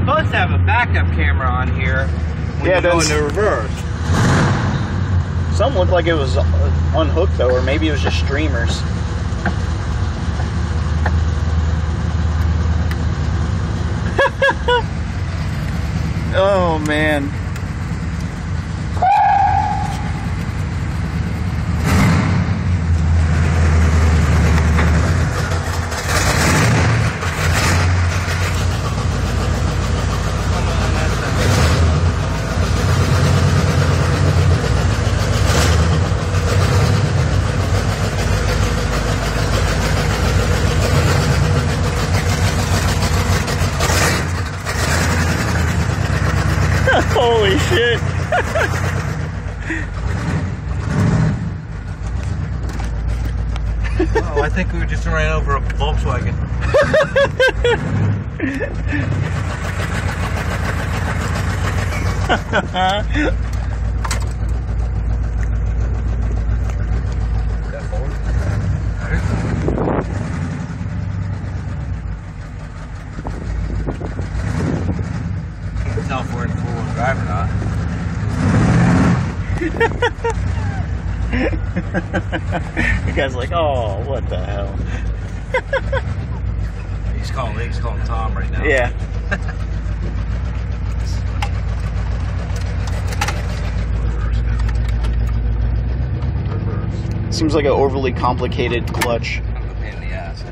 supposed to have a backup camera on here when you go into reverse. Something looked like it was unhooked though, or maybe it was just streamers. Oh man. Holy shit. Oh, I think we just ran over a Volkswagen. Tell if we're in four-wheel drive or not. You guys are like, oh, what the hell? He's calling Tom right now. Yeah. Seems like an overly complicated clutch. Kind of a pain in the ass.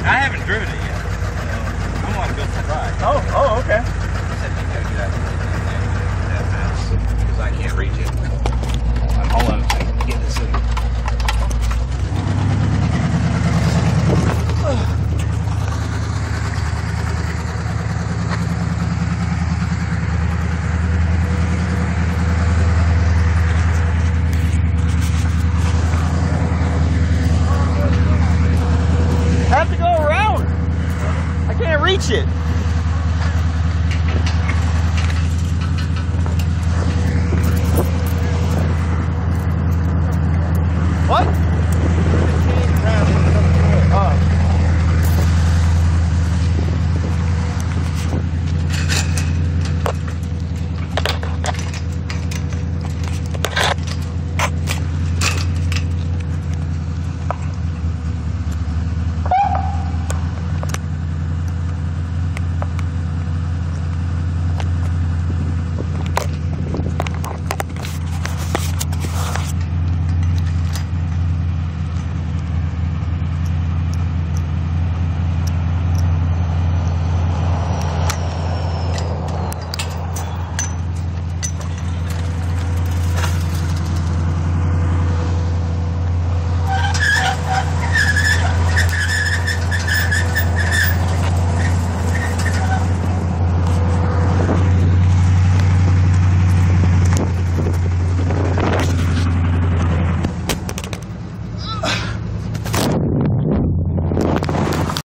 I haven't driven it yet. I want to go for a ride. Oh, okay. I said you gotta get out that mouse because I can't reach it. Hold on, I can get this in. I have to go around. I can't reach it. What?